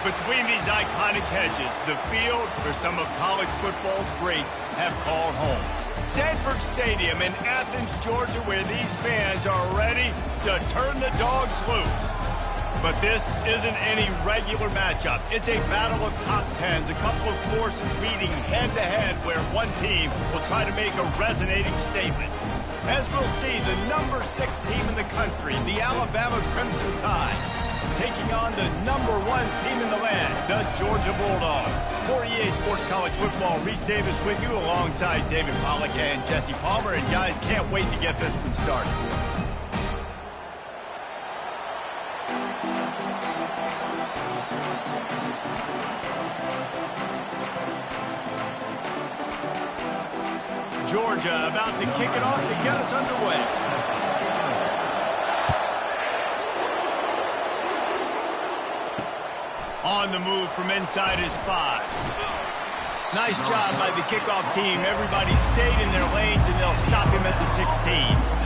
Between these iconic hedges, the field for some of college football's greats have called home. Sanford Stadium in Athens, Georgia, where these fans are ready to turn the dogs loose. But this isn't any regular matchup. It's a battle of top tens, a couple of forces meeting head-to-head where one team will try to make a resonating statement. As we'll see, the number 6 team in the country, the Alabama Crimson Tide, taking on the number 1 team in the land, the Georgia Bulldogs. For EA Sports College Football, Reese Davis with you alongside David Pollack and Jesse Palmer. And guys, can't wait to get this one started. Georgia about to kick it off to get us underway. On the move from inside his 5. Nice job by the kickoff team. Everybody stayed in their lanes, and they'll stop him at the 16.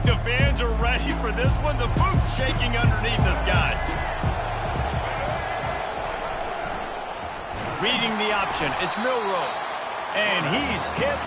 The fans are ready for this one. The booth's shaking underneath us, guys. Reading the option, it's Milroe. And he's hit.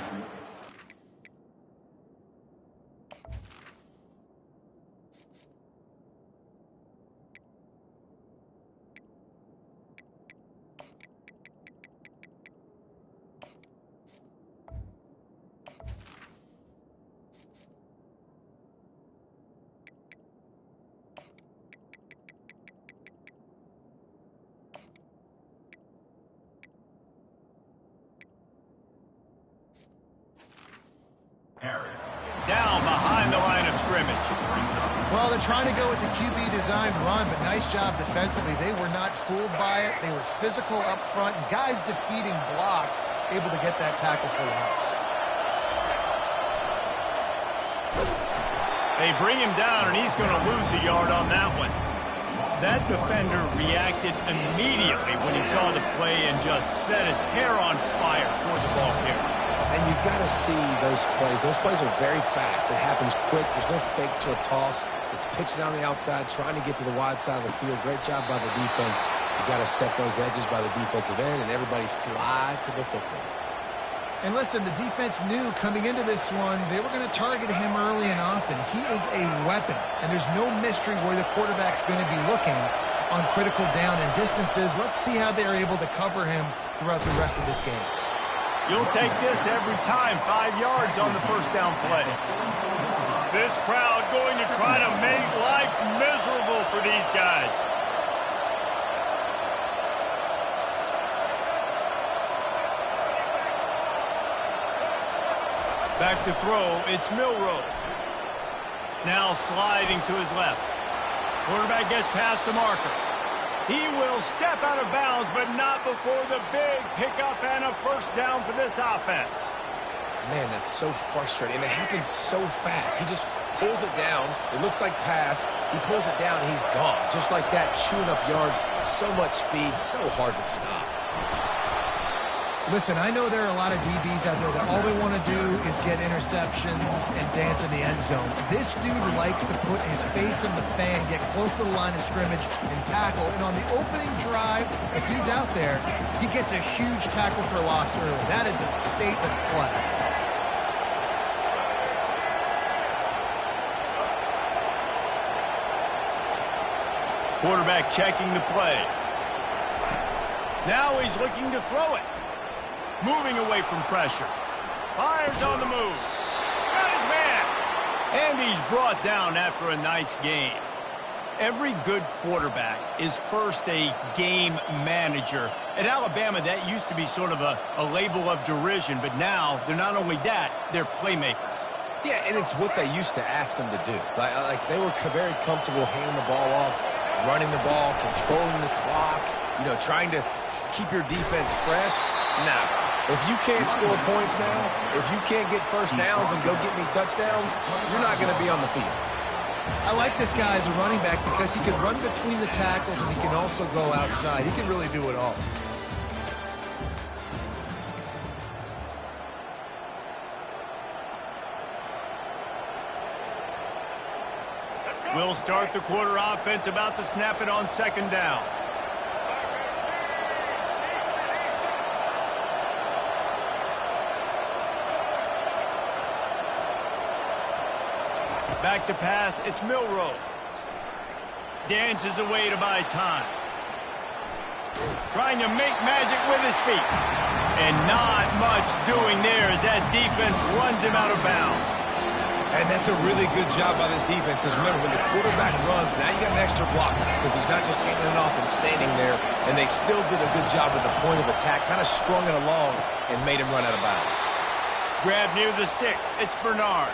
Down behind the line of scrimmage. Well, they're trying to go with the QB design run, but nice job defensively. They were not fooled by it. They were physical up front, and guys defeating blocks, able to get that tackle for loss. They bring him down, and he's going to lose a yard on that one. That defender reacted immediately when he saw the play and just set his hair on fire toward the ball carrier. And you've got to see those plays. Those plays are very fast. It happens quick. There's no fake to a toss. It's pitching on the outside, trying to get to the wide side of the field. Great job by the defense. You've got to set those edges by the defensive end, and everybody fly to the football. And listen, the defense knew coming into this one, they were going to target him early and often. He is a weapon, and there's no mystery where the quarterback's going to be looking on critical down and distances. Let's see how they're able to cover him throughout the rest of this game. You'll take this every time. 5 yards on the first down play. This crowd going to try to make life miserable for these guys. Back to throw, it's Milroe. Now sliding to his left. Quarterback gets past the marker. He will step out of bounds, but not before the big pickup and a first down for this offense. Man, that's so frustrating, and it happens so fast. He just pulls it down. It looks like pass. He pulls it down, and he's gone. Just like that, chewing up yards. So much speed, so hard to stop. Listen, I know there are a lot of DBs out there that all they want to do is get interceptions and dance in the end zone. This dude likes to put his face in the fan, get close to the line of scrimmage, and tackle. And on the opening drive, if he's out there, he gets a huge tackle for loss early. That is a statement play. Quarterback checking the play. Now he's looking to throw it. Moving away from pressure. Fires on the move. Got his man. And he's brought down after a nice game. Every good quarterback is first a game manager. At Alabama, that used to be sort of a label of derision, but now they're not only that, they're playmakers. Yeah, and it's what they used to ask them to do. Like they were very comfortable handing the ball off, running the ball, controlling the clock, trying to keep your defense fresh. Now, if you can't score points now, if you can't get first downs and go get me touchdowns, you're not going to be on the field. I like this guy as a running back because he can run between the tackles and he can also go outside. He can really do it all. We'll start the quarter offense, about to snap it on second down. Back to pass, it's Milroe. Dances away to buy time. Trying to make magic with his feet. And not much doing there as that defense runs him out of bounds. And that's a really good job by this defense, because remember, when the quarterback runs, now you got an extra blocker, because he's not just handing it off and standing there, and they still did a good job at the point of attack, kind of strung it along and made him run out of bounds. Grab near the sticks, it's Bernard.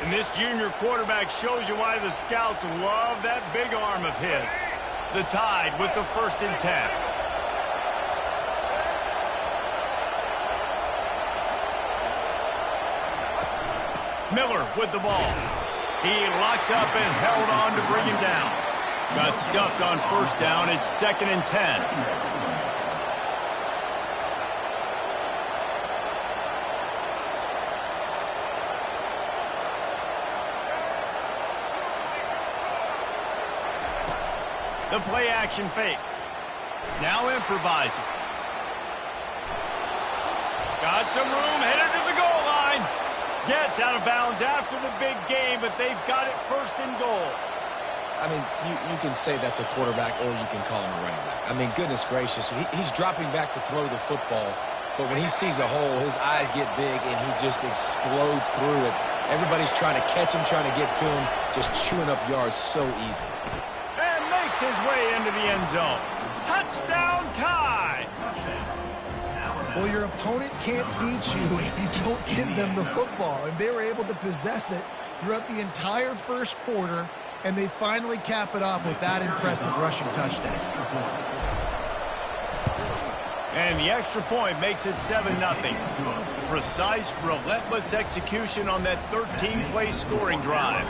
And this junior quarterback shows you why the scouts love that big arm of his. The Tide with the 1st and 10. Miller with the ball. He locked up and held on to bring him down. Got stuffed on first down. It's 2nd and 10. The play action fake. Now improvising. Got some room, headed to the goal line. Gets out of bounds after the big game, but they've got it 1st and goal. I mean, you can say that's a quarterback, or you can call him a running back. I mean, goodness gracious, he's dropping back to throw the football, but when he sees a hole, his eyes get big, and he just explodes through it. Everybody's trying to catch him, trying to get to him, just chewing up yards so easily. His way into the end zone. Touchdown, Tide! Well, your opponent can't beat you if you don't give them the football, and they were able to possess it throughout the entire first quarter, and they finally cap it off with that impressive rushing touchdown. And the extra point makes it 7-0. Precise, relentless execution on that 13-play scoring drive.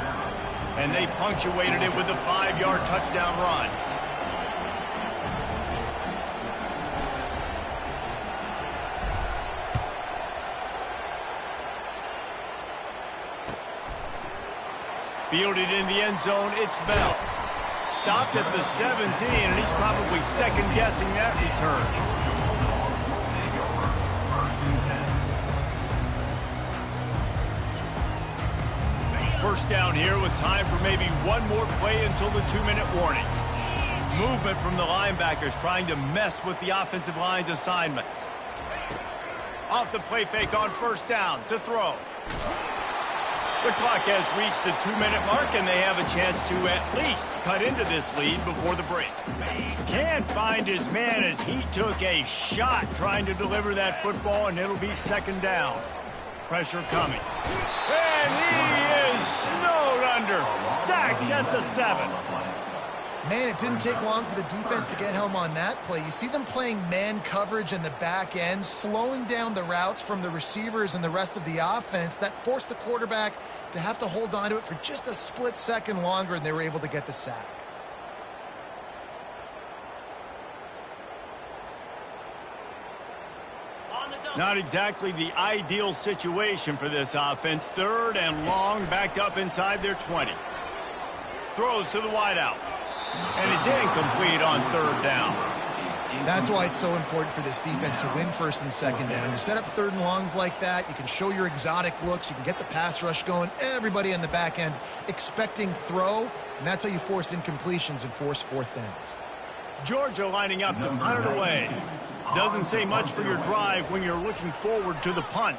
And they punctuated it with a 5-yard touchdown run. Fielded in the end zone, it's Bell. Stopped at the 17, and he's probably second-guessing that return. First down here with time for maybe one more play until the 2-minute warning. Movement from the linebackers trying to mess with the offensive line's assignments. Off the play fake on first down to throw. The clock has reached the 2-minute mark, and they have a chance to at least cut into this lead before the break. Can't find his man as he took a shot trying to deliver that football, and it'll be 2nd down. Pressure coming. And he is snowed under. Sacked at the 7. Man, it didn't take long for the defense to get home on that play. You see them playing man coverage in the back end, slowing down the routes from the receivers and the rest of the offense. That forced the quarterback to have to hold on to it for just a split second longer, and they were able to get the sack. Not exactly the ideal situation for this offense. 3rd and long, backed up inside their 20. Throws to the wideout. And it's incomplete on 3rd down. That's why it's so important for this defense to win 1st and 2nd down. You set up 3rd and longs like that, you can show your exotic looks, you can get the pass rush going, everybody on the back end expecting throw, and that's how you force incompletions and force 4th downs. Georgia lining up to punt it away. Doesn't say much for your drive when you're looking forward to the punt.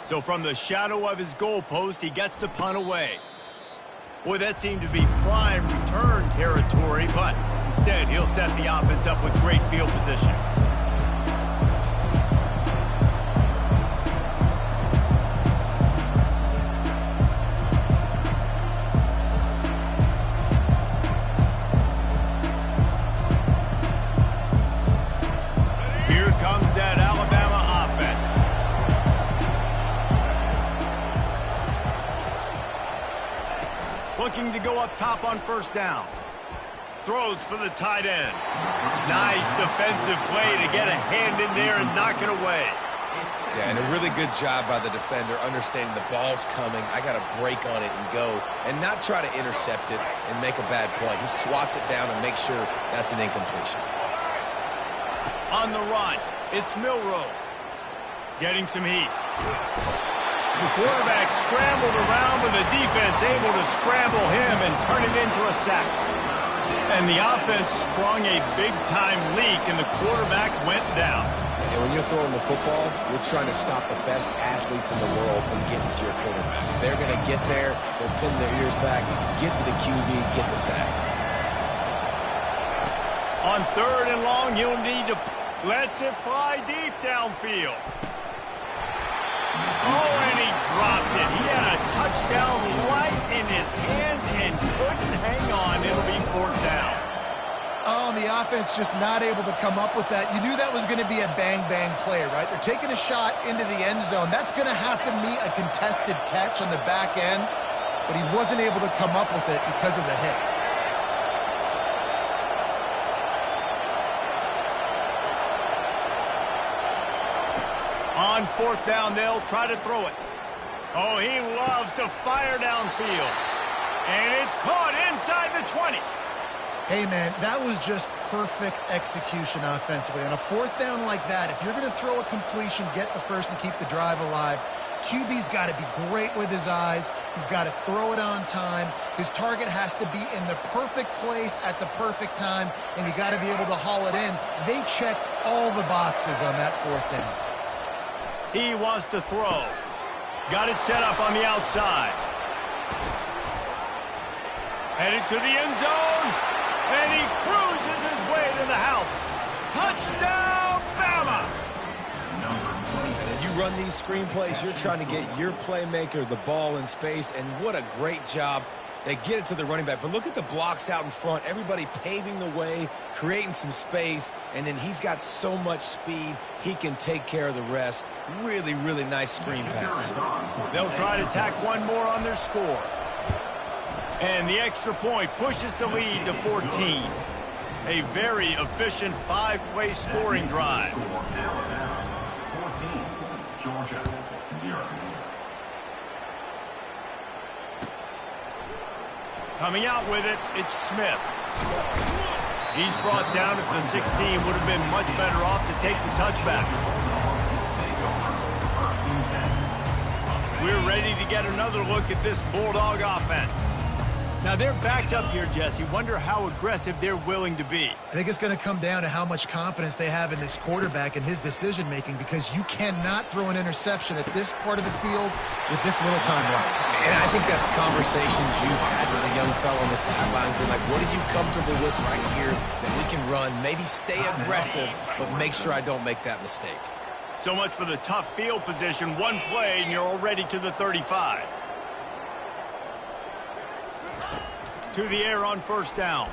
So from the shadow of his goalpost, he gets the punt away. Boy, that seemed to be prime return territory, but instead he'll set the offense up with great field position. Here comes that Alabama offense. Looking to go up top on 1st down. Throws for the tight end. Nice defensive play to get a hand in there and knock it away. Yeah, and a really good job by the defender understanding the ball's coming. I got to break on it and go and not try to intercept it and make a bad play. He swats it down and makes sure that's an incompletion. On the run, it's Milroe. Getting some heat. The quarterback scrambled around, but the defense able to scramble him and turn it into a sack. And the offense sprung a big-time leak, and the quarterback went down. And when you're throwing the football, you're trying to stop the best athletes in the world from getting to your quarterback. They're going to get there, they'll pin their ears back, get to the QB, get the sack. On 3rd and long, he'll need to lets it fly deep downfield. Oh, and he dropped it. He had a touchdown right in his hands and couldn't hang on. It'll be 4th down. Oh, and the offense just not able to come up with that. You knew that was going to be a bang-bang play, right? They're taking a shot into the end zone. That's going to have to meet a contested catch on the back end, but he wasn't able to come up with it because of the hit. On 4th down, they'll try to throw it. Oh, he loves to fire downfield. And it's caught inside the 20. Hey, man, that was just perfect execution offensively. On a 4th down like that, if you're going to throw a completion, get the first and keep the drive alive, QB's got to be great with his eyes. He's got to throw it on time. His target has to be in the perfect place at the perfect time, and you got to be able to haul it in. They checked all the boxes on that 4th down. He wants to throw. Got it set up on the outside. Headed to the end zone. And he cruises his way to the house. Touchdown, Bama! You run these screen plays, you're trying to get your playmaker the ball in space, and what a great job. They get it to the running back, but look at the blocks out in front. Everybody paving the way, creating some space, and then he's got so much speed, he can take care of the rest. Really, really nice screen pass. They'll try to tack one more on their score. And the extra point pushes the lead to 14. A very efficient 5-play scoring drive. 14, Georgia, 0. Coming out with it, it's Smith. He's brought down at the 16. Would have been much better off to take the touchback. We're ready to get another look at this Bulldog offense. Now, they're backed up here, Jesse. Wonder how aggressive they're willing to be. I think it's going to come down to how much confidence they have in this quarterback and his decision-making, because you cannot throw an interception at this part of the field with this little time left. And I think that's conversations you've had with a young fellow on the sideline. Being like, what are you comfortable with right here that we can run? Maybe stay aggressive, but make sure I don't make that mistake. So much for the tough field position. One play, and you're already to the 35. to the air on first down.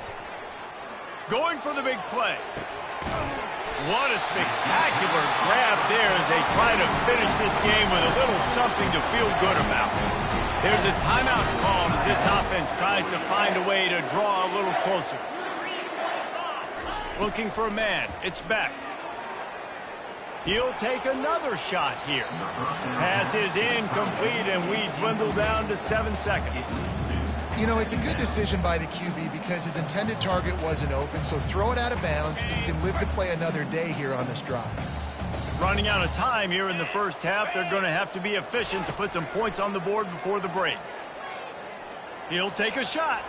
Going for the big play. What a spectacular grab there as they try to finish this game with a little something to feel good about. There's a timeout called as this offense tries to find a way to draw a little closer. Looking for a man. It's Beck. He'll take another shot here. Pass is incomplete, and we dwindle down to 7 seconds. You know, it's a good decision by the QB because his intended target wasn't open, so throw it out of bounds, and you can live to play another day here on this drive. Running out of time here in the first half, they're going to have to be efficient to put some points on the board before the break. He'll take a shot.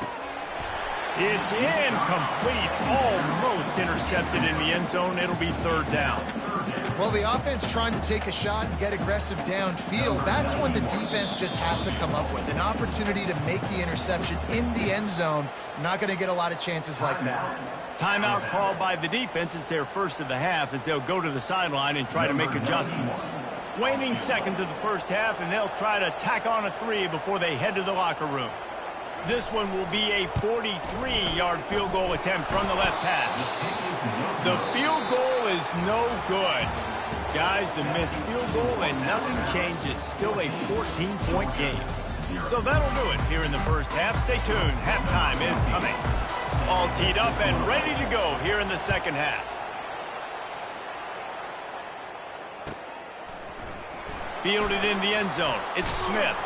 It's incomplete, almost intercepted in the end zone. It'll be third down. Well, the offense trying to take a shot and get aggressive downfield, that's when the defense just has to come up with an opportunity to make the interception in the end zone. Not going to get a lot of chances like that. Timeout called by the defense. It's their first of the half as they'll go to the sideline and try to make adjustments. Waning seconds of the first half, and they'll try to tack on a 3 before they head to the locker room. This one will be a 43-yard field goal attempt from the left hash. The field goal is no good. Guys, the missed field goal and nothing changes. Still a 14-point game. So that'll do it here in the first half. Stay tuned. Halftime is coming. All teed up and ready to go here in the second half. Fielded in the end zone. It's Smith.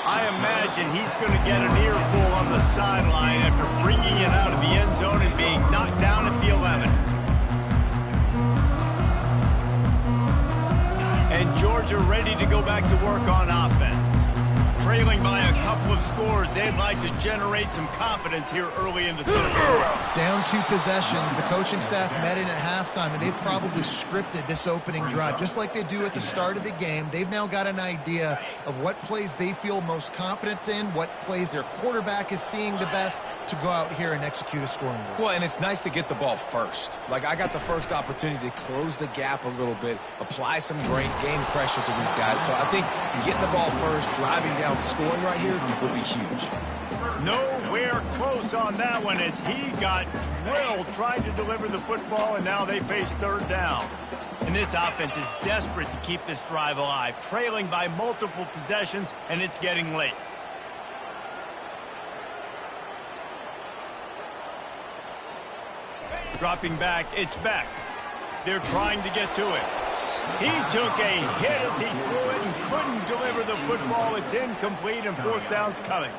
I imagine he's going to get an earful on the sideline after bringing it out of the end zone and being knocked down at the 11. And Georgia ready to go back to work on offense. Trailing by a couple of scores, they'd like to generate some confidence here early in the third. Down 2 possessions, the coaching staff met in at halftime, and they've probably scripted this opening drive. Just like they do at the start of the game, they've now got an idea of what plays they feel most confident in, what plays their quarterback is seeing the best to go out here and execute a scoring goal. Well, and it's nice to get the ball first. Like, I got the first opportunity to close the gap a little bit, apply some great game pressure to these guys. So I think getting the ball first, driving down, scoring right here will be huge. Nowhere close on that one as he got drilled, tried to deliver the football, and now they face third down. And this offense is desperate to keep this drive alive, trailing by multiple possessions, and it's getting late. Dropping back, it's Beck. They're trying to get to it. He took a hit as he threw it and couldn't deliver the football. It's incomplete, and fourth down's coming.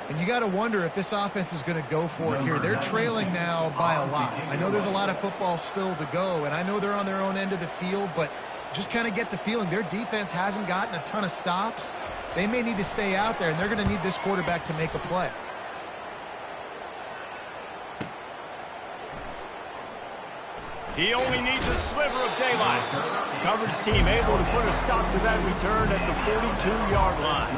And you got to wonder if this offense is going to go for it here. They're trailing now by a lot. I know there's a lot of football still to go, and I know they're on their own end of the field, but just kind of get the feeling their defense hasn't gotten a ton of stops. They may need to stay out there, and they're going to need this quarterback to make a play. He only needs a sliver of daylight. The coverage team able to put a stop to that return at the 42-yard line.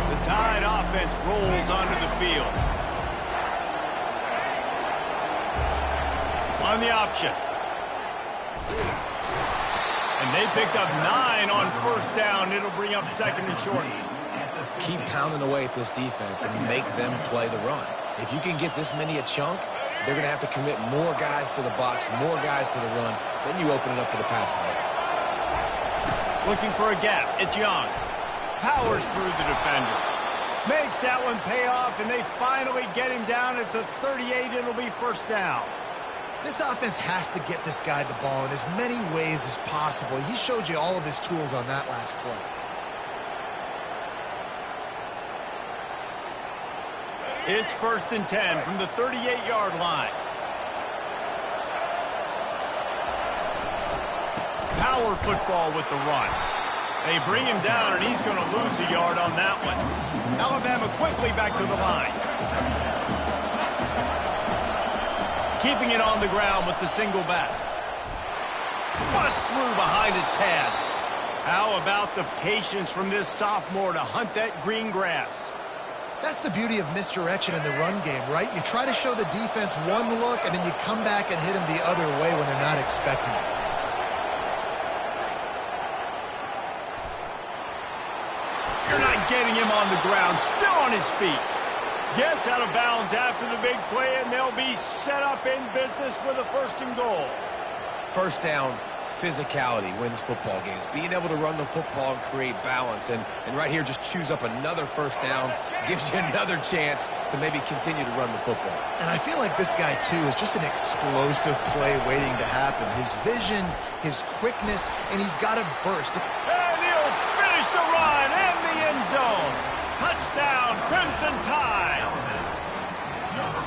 The Tide offense rolls onto the field. On the option. And they picked up 9 on first down. It'll bring up second and short. Keep pounding away at this defense and make them play the run. If you can get this many a chunk, they're going to have to commit more guys to the box, more guys to the run. Then you open it up for the passing game. Looking for a gap. It's Young. Powers through the defender. Makes that one pay off, and they finally get him down at the 38. It'll be first down. This offense has to get this guy the ball in as many ways as possible. He showed you all of his tools on that last play. It's first and 10 from the 38-yard line. Power football with the run. They bring him down, and he's going to lose a yard on that one. Alabama quickly back to the line. Keeping it on the ground with the single back. Bust through behind his pad. How about the patience from this sophomore to hunt that green grass? That's the beauty of misdirection in the run game, right? You try to show the defense one look, and then you come back and hit them the other way when they're not expecting it. getting him on the ground, still on his feet. Gets out of bounds after the big play, and they'll be set up in business with a 1st and goal. First down, physicality wins football games. Being able to run the football and create balance. And right here, just choose up another 1st down, gives you another chance to maybe continue to run the football. And I feel like this guy, too, is just an explosive play waiting to happen. His vision, his quickness, and he's got a burst. And he'll finish the run in the end zone. Touchdown, Crimson Tide.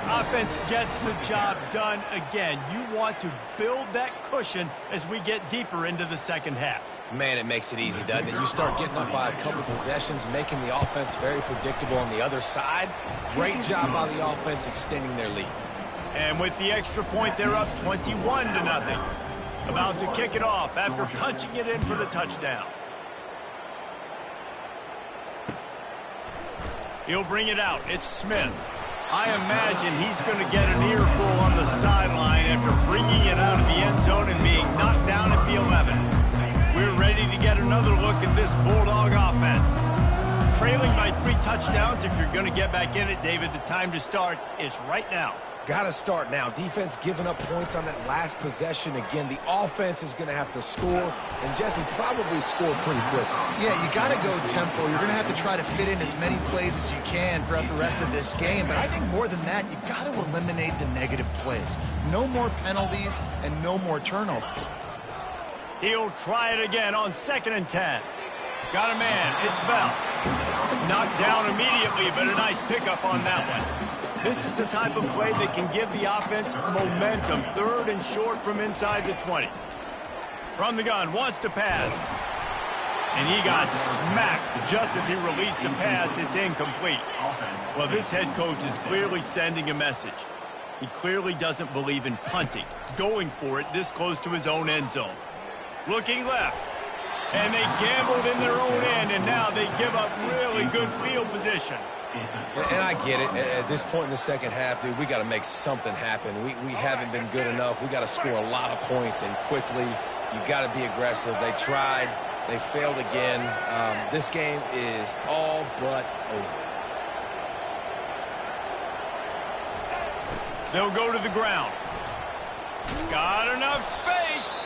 Offense gets the job done again. You want to build that cushion as we get deeper into the 2nd half. Man, it makes it easy, doesn't it? You start getting up by a couple possessions, making the offense very predictable on the other side. Great job by the offense extending their lead. And with the extra point, they're up 21-0. About to kick it off after punching it in for the touchdown. He'll bring it out. It's Smith. I imagine he's going to get an earful on the sideline after bringing it out of the end zone and being knocked down at the 11. We're ready to get another look at this Bulldog offense. Trailing by 3 touchdowns, if you're going to get back in it, David, the time to start is right now. Got to start now. Defense giving up points on that last possession. Again, the offense is going to have to score, and Jesse probably scored pretty quick. Yeah, you got to go tempo. You're going to have to try to fit in as many plays as you can throughout the rest of this game. But I think more than that, you got to eliminate the negative plays. No more penalties and no more turnovers. He'll try it again on 2nd and 10. Got a man. It's Bell. Knocked down immediately, but a nice pickup on that one. This is the type of play that can give the offense momentum. 3rd and short from inside the 20. From the gun, wants to pass. And he got smacked just as he released the pass. It's incomplete. Well, this head coach is clearly sending a message. He clearly doesn't believe in punting, going for it this close to his own end zone. Looking left. And they gambled in their own end, and now they give up really good field position. And I get it. At this point in the 2nd half, dude, we got to make something happen. We haven't been good enough. We got to score a lot of points, and quickly. You got to be aggressive. They tried. They failed again. This game is all but over. They'll go to the ground. Got enough space.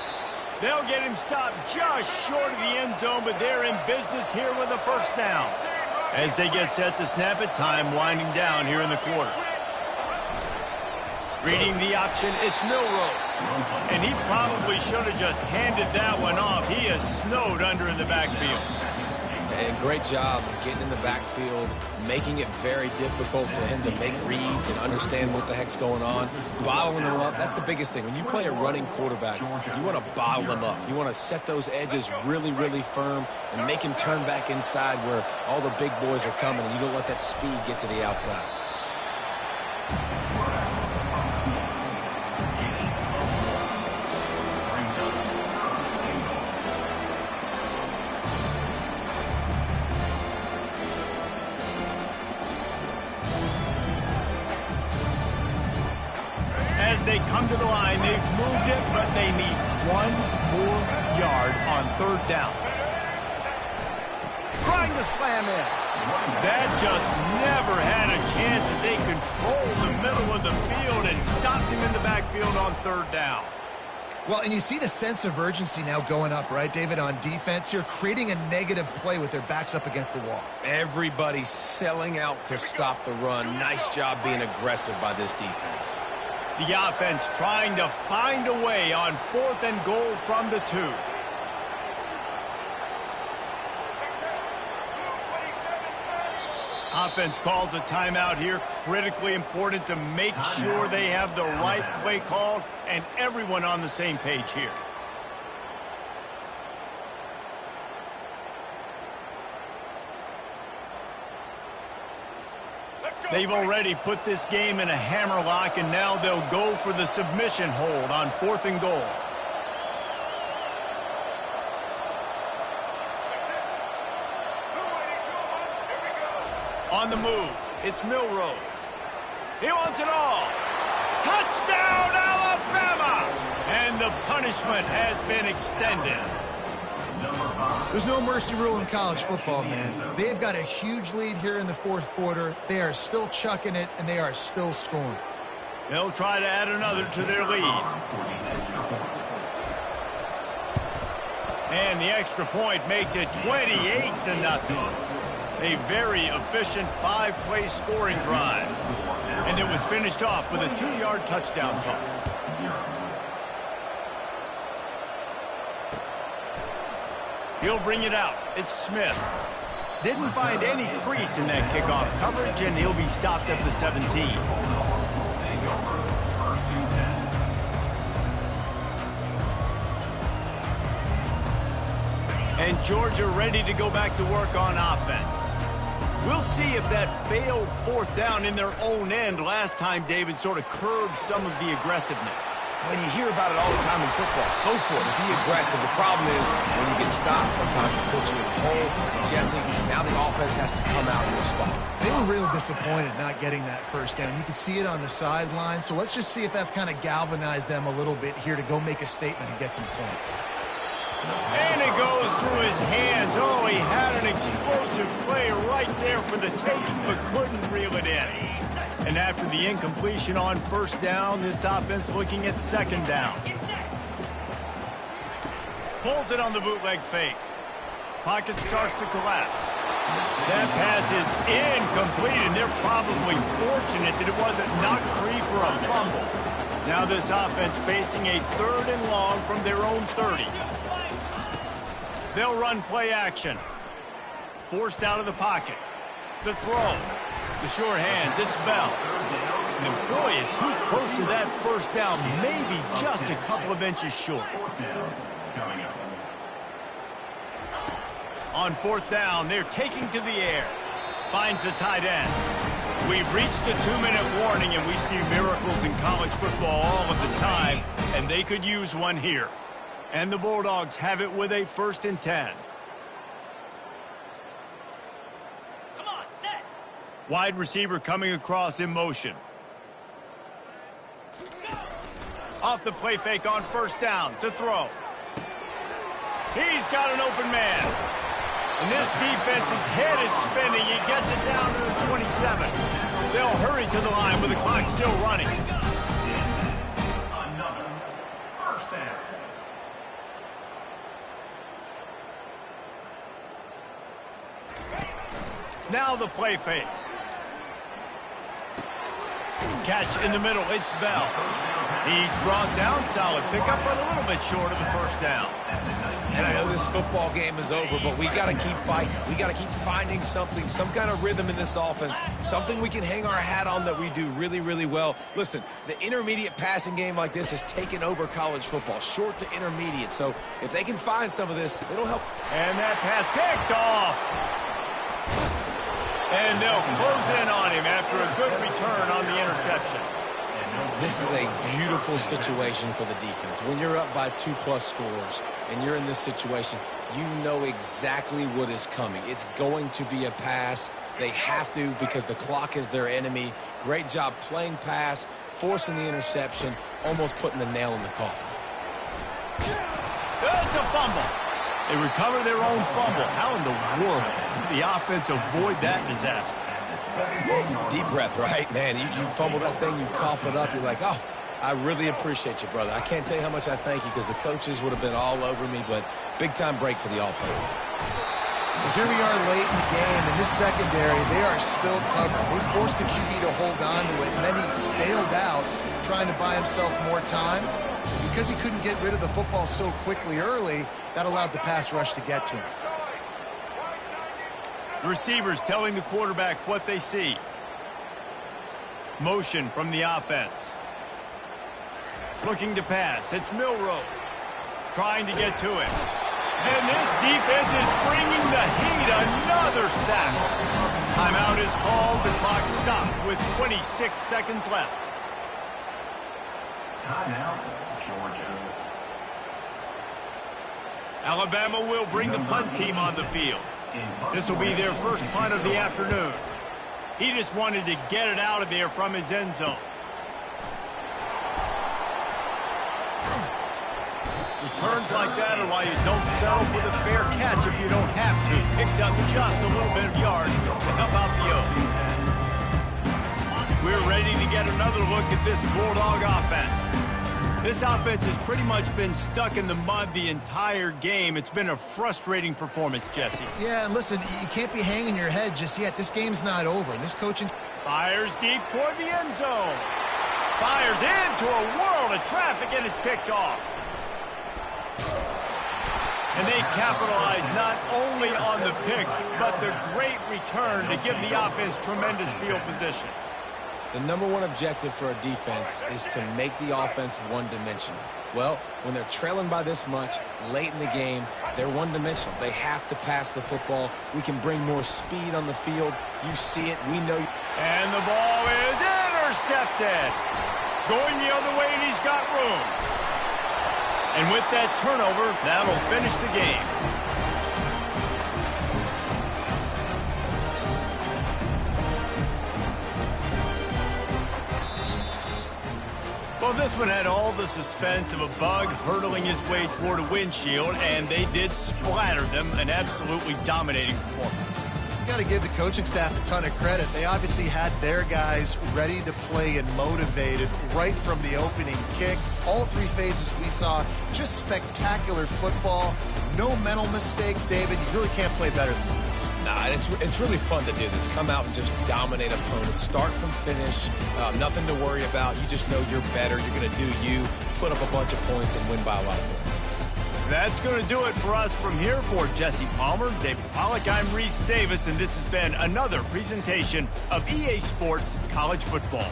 They'll get him stopped just short of the end zone, but they're in business here with a 1st down. As they get set to snap it, time winding down here in the quarter. Reading the option, it's Milroe. And he probably should have just handed that one off. He is snowed under in the backfield. And great job getting in the backfield, making it very difficult for him to make reads and understand what the heck's going on. Bottling them up, that's the biggest thing. When you play a running quarterback, you want to bottle them up. You want to set those edges really, really firm and make him turn back inside where all the big boys are coming, and you don't let that speed get to the outside. As they come to the line, they've moved it, but they need 1 more yard on 3rd down. Trying to slam in. That just never had a chance as they controlled the middle of the field and stopped him in the backfield on 3rd down. Well, and you see the sense of urgency now going up, right, David, on defense here, creating a negative play with their backs up against the wall. Everybody's selling out to stop the run. Nice job being aggressive by this defense. The offense trying to find a way on 4th and goal from the 2. Offense calls a timeout here. Critically important to make sure they have the right play called and everyone on the same page here. They've already put this game in a hammerlock, and now they'll go for the submission hold on 4th and goal. On the move, it's Milroe. He wants it all. Touchdown, Alabama! And the punishment has been extended. There's no mercy rule in college football, man. They've got a huge lead here in the fourth quarter. They are still chucking it, and they are still scoring. They'll try to add another to their lead. And the extra point makes it 28-0. A very efficient 5-play scoring drive. And it was finished off with a 2-yard touchdown toss. He'll bring it out. It's Smith. Didn't find any crease in that kickoff coverage, and he'll be stopped at the 17. And Georgia ready to go back to work on offense. We'll see if that failed fourth down in their own end last time, David, sort of curbed some of the aggressiveness. When you hear about it all the time in football, go for it, be aggressive. The problem is when you get stopped, sometimes it puts you in a hole. Jesse, now the offense has to come out and respond. They were real disappointed not getting that first down. You could see it on the sideline. So let's just see if that's kind of galvanized them a little bit here to go make a statement and get some points. And it goes through his hands. Oh, he had an explosive play right there for the taking, but couldn't reel it in. And after the incompletion on first down, this offense looking at second down. Pulls it on the bootleg fake. Pocket starts to collapse. That pass is incomplete, and they're probably fortunate that it wasn't knocked free for a fumble. Now this offense facing a 3rd and long from their own 30. They'll run play action. Forced out of the pocket. The throw. The sure hands. It's Bell. And boy, is he close to that first down. Maybe just a couple of inches short. On fourth down, they're taking to the air. Finds the tight end. We've reached the 2-minute warning, and we see miracles in college football all of the time, and they could use one here. And the Bulldogs have it with a 1st and 10. Come on, set. Wide receiver coming across in motion. Go. Off the play fake on first down to throw. He's got an open man. And this defense's head is spinning. He gets it down to the 27. They'll hurry to the line with the clock still running. Another first down. Now the play fake. Catch in the middle. It's Bell. He's brought down. Solid pickup, but a little bit short of the first down. And I know this football game is over, but we got to keep fighting. We got to keep finding something, some kind of rhythm in this offense, something we can hang our hat on that we do really, really well. Listen, the intermediate passing game like this has taken over college football, short to intermediate. So if they can find some of this, it'll help. And that pass picked off. And they'll close in on him after a good return on the interception. This is a beautiful situation for the defense. When you're up by 2+ scores and you're in this situation, you know exactly what is coming. It's going to be a pass. They have to because the clock is their enemy. Great job playing pass, forcing the interception, almost putting the nail in the coffin. It's a fumble. They recover their own fumble. How in the world did the offense avoid that disaster? Deep breath, right? Man, you fumble that thing, you cough it up, you're like, oh, I really appreciate you, brother. I can't tell you how much I thank you because the coaches would have been all over me, but big-time break for the offense. Well, here we are late in the game. In this secondary, they are still covered. They forced the QB to hold on to it, and then he bailed out, trying to buy himself more time. Because he couldn't get rid of the football so quickly early, that allowed the pass rush to get to him. Receivers telling the quarterback what they see. Motion from the offense. Looking to pass. It's Milroe. Trying to get to it. And this defense is bringing the heat. Another sack. Timeout is called. The clock stopped with 26 seconds left. Timeout, Georgia. Alabama will bring the punt team on the field. This will be their first punt of the afternoon. He just wanted to get it out of there from his end zone. Returns like that are why you don't settle for the fair catch if you don't have to. Picks up just a little bit of yards to help out the O. We're ready to get another look at this Bulldog offense. This offense has pretty much been stuck in the mud the entire game. It's been a frustrating performance, Jesse. Yeah, and listen, you can't be hanging your head just yet. This game's not over. This coaching... Fires deep toward the end zone. Fires into a world of traffic, and it's picked off. And they capitalize not only on the pick, but the great return to give the offense tremendous field position. The number one objective for a defense is to make the offense one-dimensional. Well, when they're trailing by this much late in the game, they're one-dimensional. They have to pass the football. We can bring more speed on the field. You see it. We know. And the ball is intercepted. Going the other way, and he's got room. And with that turnover, that'll finish the game. Well, this one had all the suspense of a bug hurtling his way toward a windshield, and they did splatter them, an absolutely dominating performance. You got to give the coaching staff a ton of credit. They obviously had their guys ready to play and motivated right from the opening kick. All three phases we saw, just spectacular football. No mental mistakes, David. You really can't play better than that. Nah, it's really fun to do this. Come out and just dominate opponents. Start from finish. Nothing to worry about. You just know you're better. You're going to do you, put up a bunch of points, and win by a lot of points. That's going to do it for us from here. For Jesse Palmer, David Pollack, I'm Reese Davis, and this has been another presentation of EA Sports College Football.